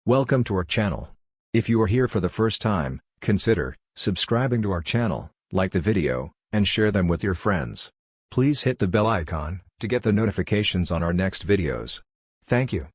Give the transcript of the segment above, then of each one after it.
Welcome to our channel. If you are here for the first time, consider subscribing to our channel, like the video, and share them with your friends. Please hit the bell icon to get the notifications on our next videos. Thank you.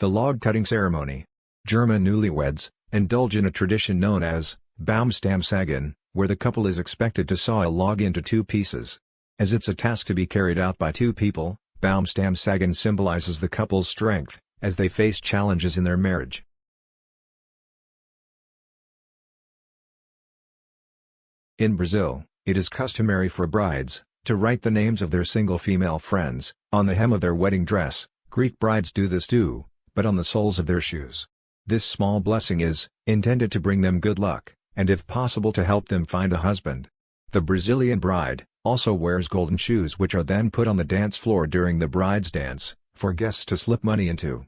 The log cutting ceremony. German newlyweds indulge in a tradition known as Baumstammsagen, where the couple is expected to saw a log into two pieces. As it's a task to be carried out by two people, Baumstammsagen symbolizes the couple's strength as they face challenges in their marriage. In Brazil, it is customary for brides to write the names of their single female friends on the hem of their wedding dress. Greek brides do this too, but on the soles of their shoes. This small blessing is intended to bring them good luck, and if possible to help them find a husband. The Brazilian bride also wears golden shoes which are then put on the dance floor during the bride's dance, for guests to slip money into.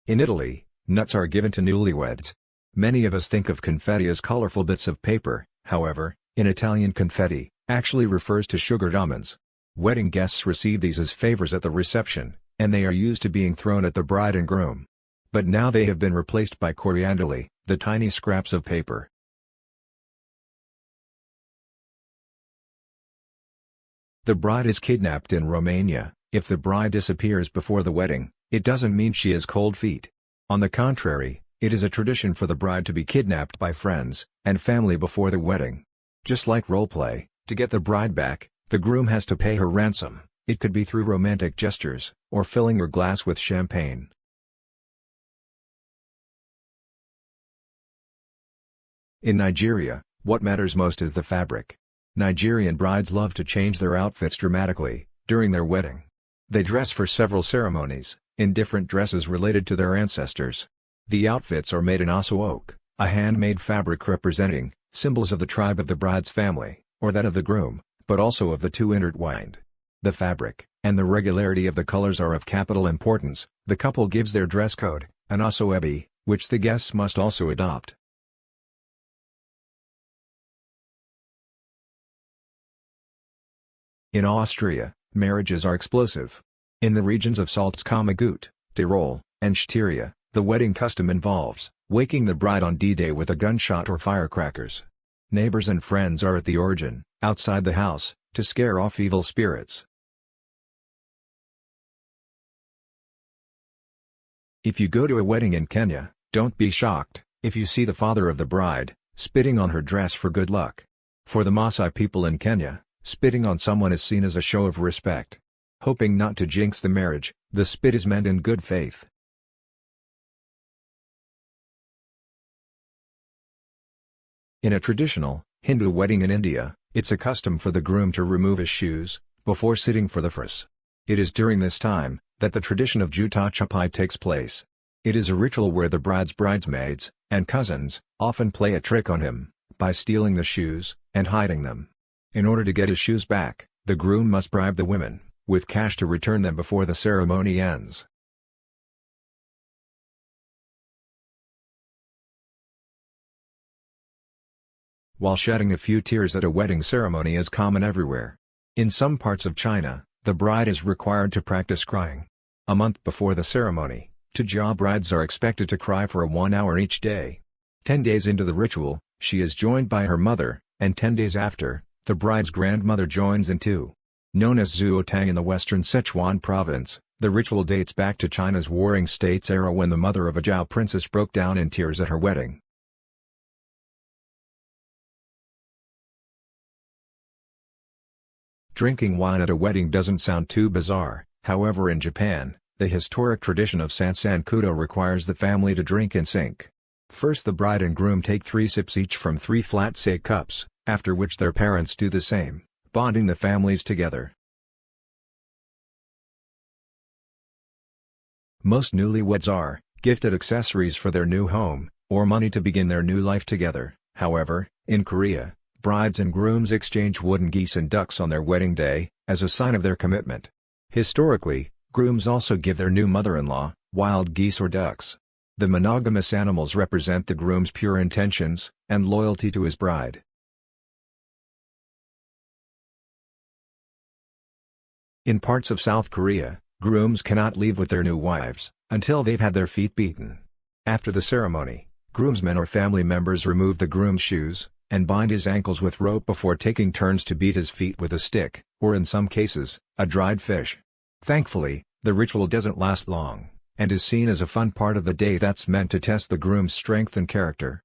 In Italy, nuts are given to newlyweds. Many of us think of confetti as colorful bits of paper, however, in Italian confetti actually refers to sugared almonds. Wedding guests receive these as favors at the reception, and they are used to being thrown at the bride and groom. But now they have been replaced by coriandoli, the tiny scraps of paper. The bride is kidnapped in Romania. If the bride disappears before the wedding, it doesn't mean she has cold feet. On the contrary, it is a tradition for the bride to be kidnapped by friends and family before the wedding. Just like roleplay, to get the bride back, the groom has to pay her ransom. It could be through romantic gestures, or filling her glass with champagne. In Nigeria, what matters most is the fabric. Nigerian brides love to change their outfits dramatically during their wedding. They dress for several ceremonies, in different dresses related to their ancestors. The outfits are made in aso oak, a handmade fabric representing symbols of the tribe of the bride's family, or that of the groom, but also of the two intertwined. The fabric and the regularity of the colors are of capital importance. The couple gives their dress code, an aso ebi, which the guests must also adopt. In Austria, marriages are explosive. In the regions of Salzkammergut, Tyrol, and Styria, the wedding custom involves waking the bride on D-Day with a gunshot or firecrackers. Neighbors and friends are at the origin, outside the house, to scare off evil spirits. If you go to a wedding in Kenya, don't be shocked if you see the father of the bride spitting on her dress for good luck. For the Maasai people in Kenya, spitting on someone is seen as a show of respect. Hoping not to jinx the marriage, the spit is meant in good faith. In a traditional Hindu wedding in India, it's a custom for the groom to remove his shoes before sitting for the furs. It is during this time that the tradition of Juta Chapai takes place. It is a ritual where the bride's bridesmaids and cousins often play a trick on him by stealing the shoes and hiding them. In order to get his shoes back, the groom must bribe the women with cash to return them before the ceremony ends. While shedding a few tears at a wedding ceremony is common everywhere. In some parts of China, the bride is required to practice crying. A month before the ceremony, Tujia brides are expected to cry for 1 hour each day. 10 days into the ritual, she is joined by her mother, and 10 days after, the bride's grandmother joins in too. Known as Zuotang in the western Sichuan province, the ritual dates back to China's Warring States era when the mother of a Zhao princess broke down in tears at her wedding. Drinking wine at a wedding doesn't sound too bizarre, however in Japan, the historic tradition of Sansankudo requires the family to drink in sync. First the bride and groom take 3 sips each from 3 flat sei cups, after which their parents do the same, bonding the families together. Most newlyweds are gifted accessories for their new home, or money to begin their new life together. However, in Korea, brides and grooms exchange wooden geese and ducks on their wedding day, as a sign of their commitment. Historically, grooms also give their new mother-in-law wild geese or ducks. The monogamous animals represent the groom's pure intentions and loyalty to his bride. In parts of South Korea, grooms cannot leave with their new wives until they've had their feet beaten. After the ceremony, groomsmen or family members remove the groom's shoes and bind his ankles with rope before taking turns to beat his feet with a stick, or in some cases, a dried fish. Thankfully, the ritual doesn't last long, and is seen as a fun part of the day that's meant to test the groom's strength and character.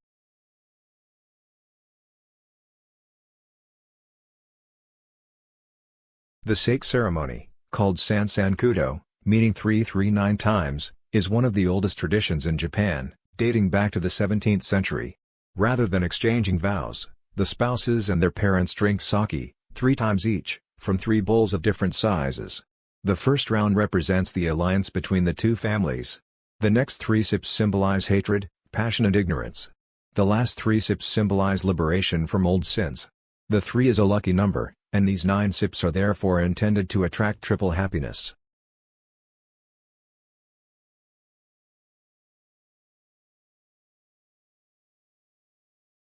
The sake ceremony, called Sansankudo, meaning 339 times, is one of the oldest traditions in Japan, dating back to the 17th century. Rather than exchanging vows, the spouses and their parents drink sake, 3 times each, from 3 bowls of different sizes. The first round represents the alliance between the 2 families. The next 3 sips symbolize hatred, passion and ignorance. The last 3 sips symbolize liberation from old sins. The 3 is a lucky number, and these 9 sips are therefore intended to attract triple happiness.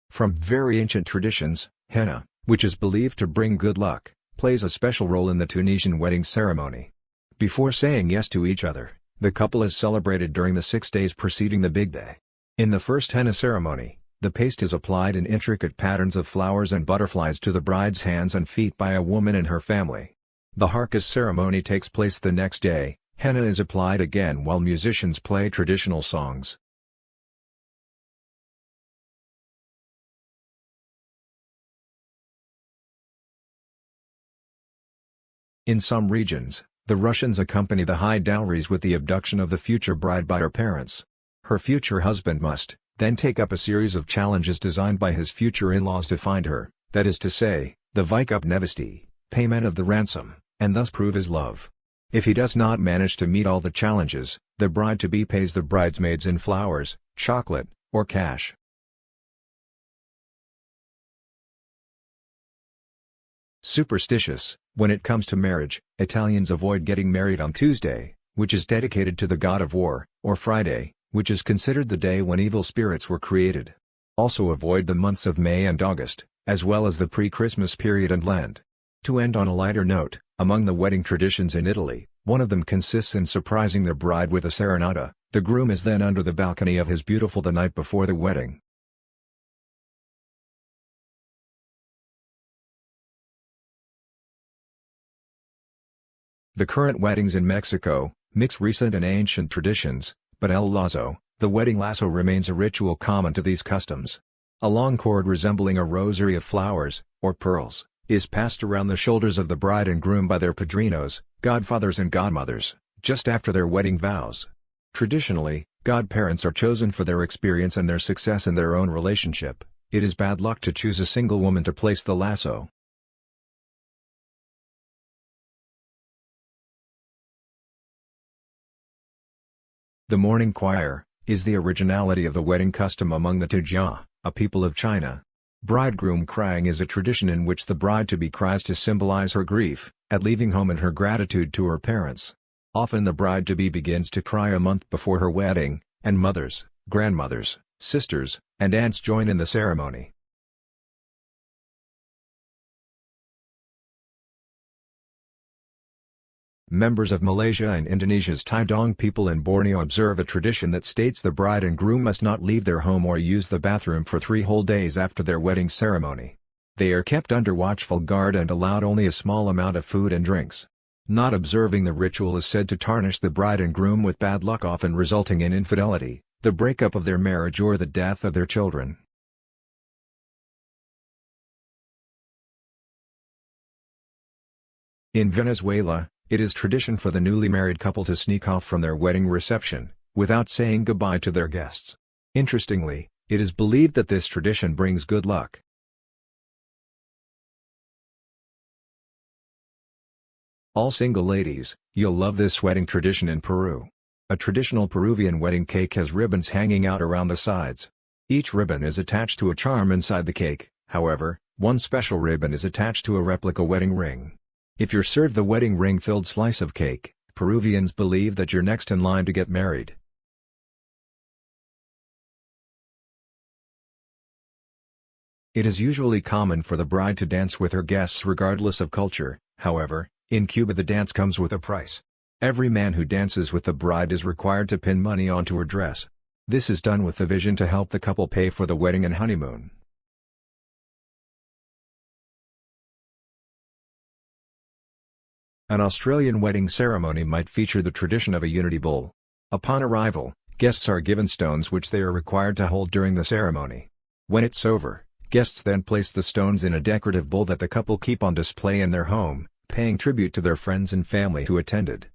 From very ancient traditions, henna, which is believed to bring good luck, plays a special role in the Tunisian wedding ceremony. Before saying yes to each other, the couple is celebrated during the 6 days preceding the big day. In the first henna ceremony, the paste is applied in intricate patterns of flowers and butterflies to the bride's hands and feet by a woman and her family. The harkas ceremony takes place the next day. Henna is applied again while musicians play traditional songs. In some regions, the Russians accompany the high dowries with the abduction of the future bride by her parents. Her future husband must then take up a series of challenges designed by his future in-laws to find her, that is to say, the vykup nevesty, payment of the ransom, and thus prove his love. If he does not manage to meet all the challenges, the bride-to-be pays the bridesmaids in flowers, chocolate, or cash. Superstitious. When it comes to marriage, Italians avoid getting married on Tuesday, which is dedicated to the god of war, or Friday, which is considered the day when evil spirits were created. Also avoid the months of May and August, as well as the pre-Christmas period and Lent. To end on a lighter note, among the wedding traditions in Italy, one of them consists in surprising the bride with a serenata. The groom is then under the balcony of his beautiful the night before the wedding. The current weddings in Mexico mix recent and ancient traditions, but el lazo, the wedding lasso, remains a ritual common to these customs. A long cord resembling a rosary of flowers, or pearls, is passed around the shoulders of the bride and groom by their padrinos, godfathers and godmothers, just after their wedding vows. Traditionally, godparents are chosen for their experience and their success in their own relationship. It is bad luck to choose a single woman to place the lasso. The morning choir is the originality of the wedding custom among the Tujia, a people of China. Bridegroom crying is a tradition in which the bride-to-be cries to symbolize her grief at leaving home and her gratitude to her parents. Often the bride-to-be begins to cry a month before her wedding, and mothers, grandmothers, sisters, and aunts join in the ceremony. Members of Malaysia and Indonesia's Tidong people in Borneo observe a tradition that states the bride and groom must not leave their home or use the bathroom for 3 whole days after their wedding ceremony. They are kept under watchful guard and allowed only a small amount of food and drinks. Not observing the ritual is said to tarnish the bride and groom with bad luck, often resulting in infidelity, the breakup of their marriage, or the death of their children. In Venezuela, it is tradition for the newly married couple to sneak off from their wedding reception, without saying goodbye to their guests. Interestingly, it is believed that this tradition brings good luck. All single ladies, you'll love this wedding tradition in Peru. A traditional Peruvian wedding cake has ribbons hanging out around the sides. Each ribbon is attached to a charm inside the cake. However, one special ribbon is attached to a replica wedding ring. If you're served the wedding ring-filled slice of cake, Peruvians believe that you're next in line to get married. It is usually common for the bride to dance with her guests regardless of culture. However, In Cuba the dance comes with a price. Every man who dances with the bride is required to pin money onto her dress. This is done with the vision to help the couple pay for the wedding and honeymoon. An Australian wedding ceremony might feature the tradition of a unity bowl. Upon arrival, guests are given stones which they are required to hold during the ceremony. When it's over, guests then place the stones in a decorative bowl that the couple keep on display in their home, paying tribute to their friends and family who attended.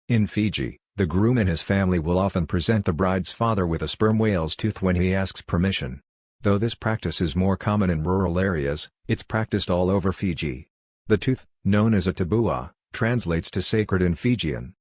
In Fiji, the groom and his family will often present the bride's father with a sperm whale's tooth when he asks permission. Though this practice is more common in rural areas, it's practiced all over Fiji. The tooth, known as a tabua, translates to sacred in Fijian.